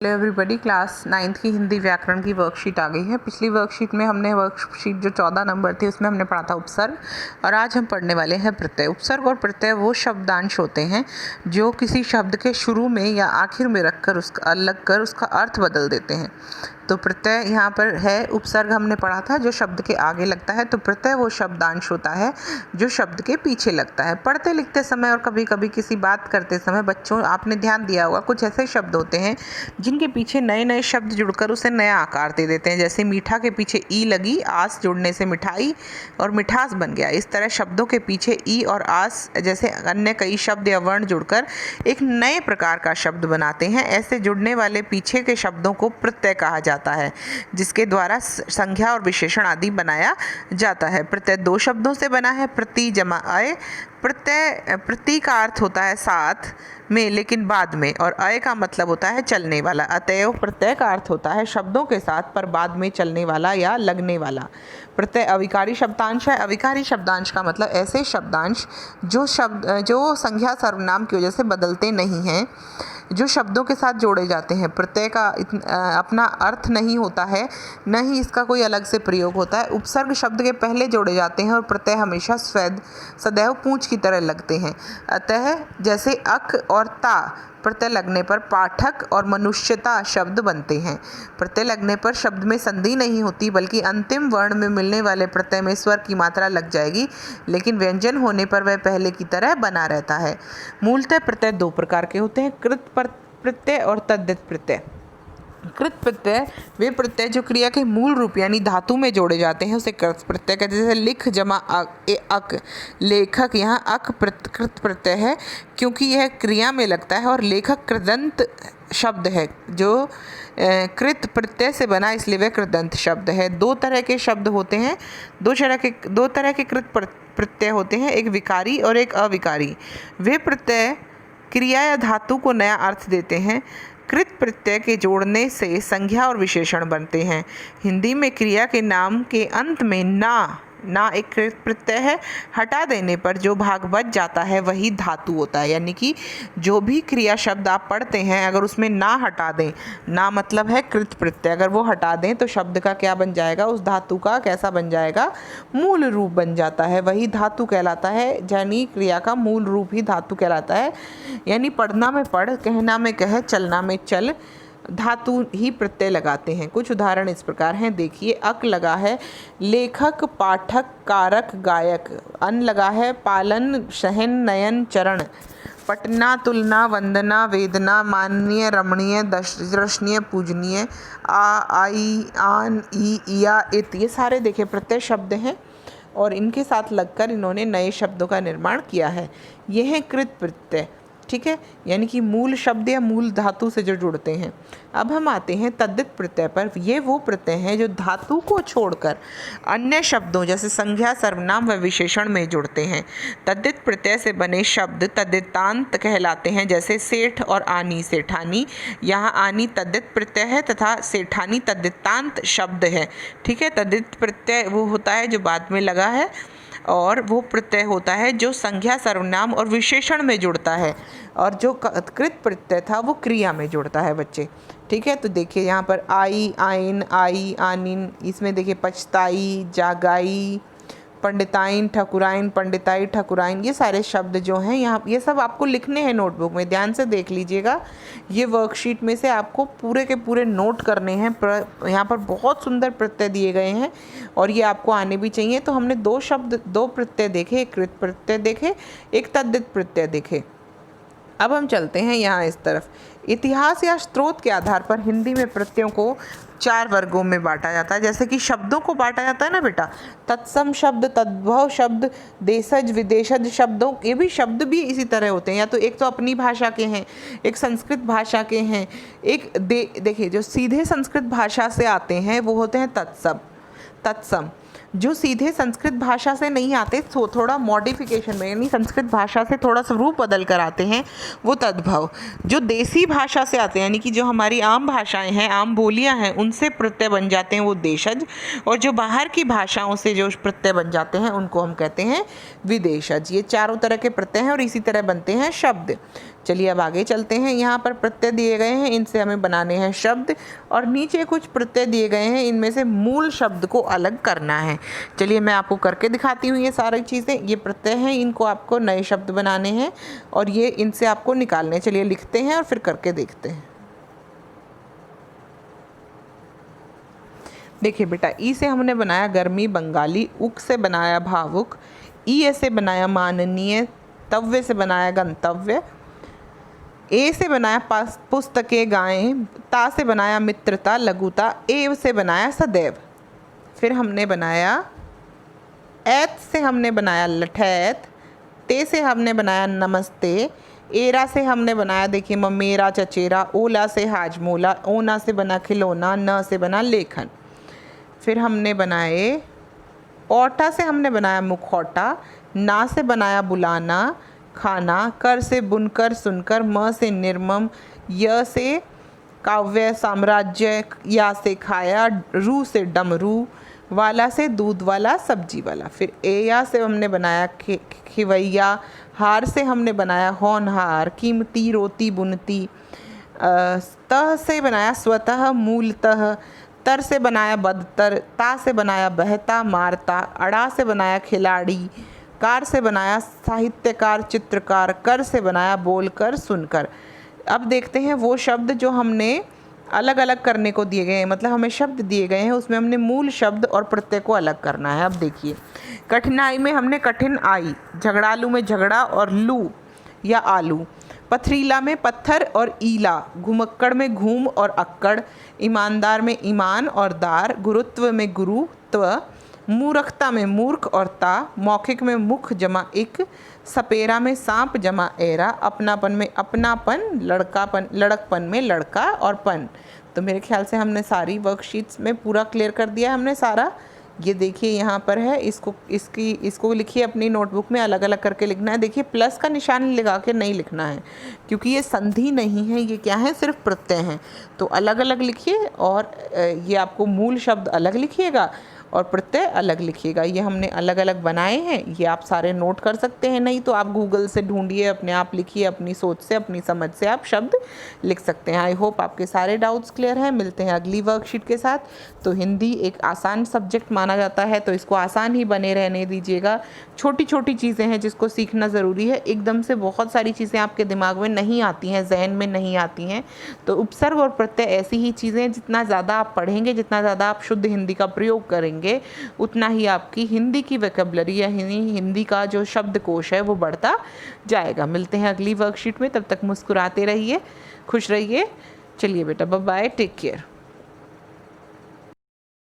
Hello everybody, class 9th की हिंदी व्याकरण की वर्कशीट आ गई है। पिछली वर्कशीट में हमने वर्कशीट जो 14 नंबर थी उसमें हमने पढ़ा था उपसर्ग, और आज हम पढ़ने वाले हैं प्रत्यय। उपसर्ग और प्रत्यय वो शब्दांश होते हैं जो किसी शब्द के शुरू में या आखिर में रखकर उसका अलग कर उसका अर्थ बदल देते हैं। तो प्रत्यय यहाँ पर है। उपसर्ग हमने पढ़ा था जो शब्द के आगे लगता है, तो प्रत्यय वो शब्दांश होता है जो शब्द के पीछे लगता है। पढ़ते लिखते समय और कभी कभी किसी बात करते समय बच्चों आपने ध्यान दिया होगा, कुछ ऐसे शब्द होते हैं जिनके पीछे नए नए शब्द जुड़कर उसे नया आकार दे देते हैं। जैसे मीठा के पीछे ई लगी, आस जुड़ने से मिठाई और मिठास बन गया। इस तरह शब्दों के पीछे ई और आस जैसे अन्य कई शब्द या वर्ण जुड़कर एक नए प्रकार का शब्द बनाते हैं। ऐसे जुड़ने वाले पीछे के शब्दों को प्रत्यय कहा जाता है, जिसके द्वारा संज्ञा और विशेषण आदि बनाया जाता है। प्रत्यय दो शब्दों से बना है, प्रति जमा अय। प्रति का अर्थ होता है साथ में लेकिन बाद में, और अय का मतलब होता है चलने वाला। अतएव प्रत्यय का अर्थ होता है शब्दों के साथ पर बाद में चलने वाला या लगने वाला। प्रत्यय अविकारी शब्दांश है। अविकारी शब्दांश का मतलब ऐसे शब्दांश जो संज्ञा सर्वनाम की वजह से बदलते नहीं हैं, जो शब्दों के साथ जोड़े जाते हैं। प्रत्यय का अपना अर्थ नहीं होता है, न ही इसका कोई अलग से प्रयोग होता है। उपसर्ग शब्द के पहले जोड़े जाते हैं और प्रत्यय हमेशा सदैव पूंछ की तरह लगते हैं। अतः जैसे अक और ता प्रत्यय लगने पर पाठक और मनुष्यता शब्द बनते हैं। प्रत्यय लगने पर शब्द में संधि नहीं होती, बल्कि अंतिम वर्ण में मिलने वाले प्रत्यय में स्वर की मात्रा लग जाएगी, लेकिन व्यंजन होने पर वह पहले की तरह बना रहता है। मूलतः प्रत्यय दो प्रकार के होते हैं, कृत प्रत्यय और तद्धित प्रत्यय। कृत प्रत्यय वे प्रत्यय जो क्रिया के मूल रूप यानी धातु में जोड़े जाते हैं, उसे कृत प्रत्यय कहते हैं। जैसे लिख जमा अक, लेखक, यहाँ अक कृत प्रत्यय है क्योंकि यह क्रिया में लगता है, और लेखक कृदंत शब्द है जो कृत प्रत्यय से बना, इसलिए वह कृदंत शब्द है। दो तरह के शब्द होते हैं, दो तरह के कृत प्रत्यय होते हैं, एक विकारी और एक अविकारी। वे प्रत्यय क्रिया या धातु को नया अर्थ देते हैं। कृत प्रत्यय के जोड़ने से संज्ञा और विशेषण बनते हैं। हिंदी में क्रिया के नाम के अंत में ना एक कृत प्रत्यय है। हटा देने पर जो भाग बच जाता है वही धातु होता है। यानी कि जो भी क्रिया शब्द आप पढ़ते हैं, अगर उसमें ना हटा दें, ना मतलब है कृत प्रत्यय, अगर वो हटा दें तो शब्द का क्या बन जाएगा, उस धातु का कैसा बन जाएगा, मूल रूप बन जाता है, वही धातु कहलाता है। यानी क्रिया का मूल रूप ही धातु कहलाता है। यानी पढ़ना में पढ़, कहना में कह, चलना में चल, धातु ही प्रत्यय लगाते हैं। कुछ उदाहरण इस प्रकार हैं, देखिए। अक लगा है लेखक, पाठक, कारक, गायक। अन लगा है पालन, शहन, नयन, चरण। पटना, तुलना, वंदना, वेदना, माननीय, रमणीय, दर्शनीय, पूजनीय। आई, आन, ई, इया, इत, ये सारे देखिए प्रत्यय शब्द हैं, और इनके साथ लगकर इन्होंने नए शब्दों का निर्माण किया है। यह है कृत प्रत्यय, ठीक है, यानी कि मूल शब्द या मूल धातु से जो जुड़ते हैं। अब हम आते हैं तद्धित प्रत्यय पर। ये वो प्रत्यय हैं जो धातु को छोड़कर अन्य शब्दों जैसे संज्ञा, सर्वनाम व विशेषण में जुड़ते हैं। तद्धित प्रत्यय से बने शब्द तद्धितांत कहलाते हैं, जैसे सेठ और आनी, सेठानी। यहाँ आनी तद्धित प्रत्यय है तथा सेठानी तद्धितांत शब्द है, ठीक है। तद्धित प्रत्यय वो होता है जो बाद में लगा है, और वो प्रत्यय होता है जो संज्ञा, सर्वनाम और विशेषण में जुड़ता है, और जो कृत प्रत्यय था वो क्रिया में जुड़ता है बच्चे, ठीक है। तो देखिए यहाँ पर आई, आइन, आई, आनिन, इसमें देखिए पछताई, जागाई, पंडिताइन, ठकुराइन, पंडिताई, ठकुराइन, ये सारे शब्द जो हैं यहाँ, ये सब आपको लिखने हैं नोटबुक में, ध्यान से देख लीजिएगा। ये वर्कशीट में से आपको पूरे के पूरे नोट करने हैं। यहाँ पर बहुत सुंदर प्रत्यय दिए गए हैं और ये आपको आने भी चाहिए। तो हमने दो प्रत्यय देखे, एक कृत प्रत्यय देखे, एक तद्धित प्रत्यय देखे। अब हम चलते हैं यहाँ इस तरफ। इतिहास या स्रोत के आधार पर हिंदी में प्रत्ययों को 4 वर्गों में बांटा जाता है। जैसे कि शब्दों को बांटा जाता है ना बेटा, तत्सम शब्द, तद्भव शब्द, देशज, विदेशज शब्दों, ये भी शब्द भी इसी तरह होते हैं। या तो एक तो अपनी भाषा के हैं, एक संस्कृत भाषा के हैं, एक देखिए जो सीधे संस्कृत भाषा से आते हैं वो होते हैं तत्सम। जो सीधे संस्कृत भाषा से नहीं आते, तो थोड़ा मॉडिफिकेशन में, यानी संस्कृत भाषा से थोड़ा सा रूप बदल कर आते हैं, वो तद्भव। जो देसी भाषा से आते हैं, यानी कि जो हमारी आम भाषाएं हैं, आम बोलियां हैं, उनसे प्रत्यय बन जाते हैं, वो देशज। और जो बाहर की भाषाओं से जो प्रत्यय बन जाते हैं उनको हम कहते हैं विदेशज। ये चारों तरह के प्रत्यय हैं और इसी तरह बनते हैं शब्द। चलिए अब आगे चलते हैं। यहाँ पर प्रत्यय दिए गए हैं, इनसे हमें बनाने हैं शब्द, और नीचे कुछ प्रत्यय दिए गए हैं, इनमें से मूल शब्द को अलग करना है। चलिए मैं आपको करके दिखाती हूँ ये सारी चीज़ें। ये प्रत्यय हैं, इनको आपको नए शब्द बनाने हैं और ये इनसे आपको निकालने हैं। चलिए लिखते हैं और फिर करके देखते हैं। देखिए बेटा, ई से हमने बनाया गर्मी बंगाली, उक से बनाया भावुक, ई से बनाया माननीय, तव्य से बनाया गंतव्य, ए से बनाया पुस्तकें गायें, ता से बनाया मित्रता लघुता, एव से बनाया सदैव। फिर हमने बनाया ऐत से हमने बनाया लठैत, ते से हमने बनाया नमस्ते, एरा से हमने बनाया देखिए ममेरा चचेरा, ओला से हाजमोला, ओना से बना खिलौना, न से बना लेखन। फिर हमने बनाए औटा से हमने बनाया मुखौटा, ना से बनाया बुलाना खाना, कर से बुनकर सुनकर, म से निर्मम, य से काव्य साम्राज्य, या से खाया, रू से डमरू, वाला से दूध वाला सब्जी वाला। फिर एया से हमने बनाया खिवैया, हार से हमने बनाया होनहार, कीमती रोती बुनती, तह से बनाया स्वतः मूलतः, तर से बनाया बदतर, ता से बनाया बहता मारता, अड़ा से बनाया खिलाड़ी, कार से बनाया साहित्यकार चित्रकार, कर से बनाया बोलकर सुनकर। अब देखते हैं वो शब्द जो हमने अलग अलग करने को दिए गए हैं, मतलब हमें शब्द दिए गए हैं, उसमें हमने मूल शब्द और प्रत्यय को अलग करना है। अब देखिए, कठिनाई में हमने कठिन आई, झगड़ालू में झगड़ा और लू या आलू, पथरीला में पत्थर और ईला, घुमक्कड़ में घूम और अक्कड़, ईमानदार में ईमान और दार, गुरुत्व में गुरुत्व, मूर्खता में मूर्ख और ता, मौखिक में मुख जमा इक, सपेरा में सांप जमा एरा, अपनापन में अपनापन, लड़कपन में लड़का और पन। तो मेरे ख्याल से हमने सारी वर्कशीट्स में पूरा क्लियर कर दिया हमने सारा। ये देखिए यहाँ पर है, इसको लिखिए अपनी नोटबुक में, अलग अलग करके लिखना है। देखिए प्लस का निशान लगा के नहीं लिखना है, क्योंकि ये संधि नहीं है, ये क्या है, सिर्फ प्रत्यय हैं। तो अलग अलग लिखिए, और ये आपको मूल शब्द अलग लिखिएगा और प्रत्यय अलग लिखिएगा। ये हमने अलग अलग बनाए हैं, ये आप सारे नोट कर सकते हैं, नहीं तो आप गूगल से ढूंढिए, अपने आप लिखिए, अपनी सोच से अपनी समझ से आप शब्द लिख सकते हैं। आई होप आपके सारे डाउट्स क्लियर हैं। मिलते हैं अगली वर्कशीट के साथ। तो हिंदी एक आसान सब्जेक्ट माना जाता है, तो इसको आसान ही बने रहने दीजिएगा। छोटी छोटी चीज़ें हैं जिसको सीखना ज़रूरी है, एकदम से बहुत सारी चीज़ें आपके दिमाग में नहीं आती हैं, जहन में नहीं आती हैं। तो उपसर्ग और प्रत्यय ऐसी ही चीज़ें, जितना ज़्यादा आप पढ़ेंगे, जितना ज़्यादा आप शुद्ध हिंदी का प्रयोग करेंगे, उतना ही आपकी हिंदी की वोकैबुलरी या हिंदी का जो शब्दकोश है वो बढ़ता जाएगा। मिलते हैं अगली वर्कशीट में, तब तक मुस्कुराते रहिए, खुश रहिए। चलिए बेटा, बाय बाय, टेक केयर।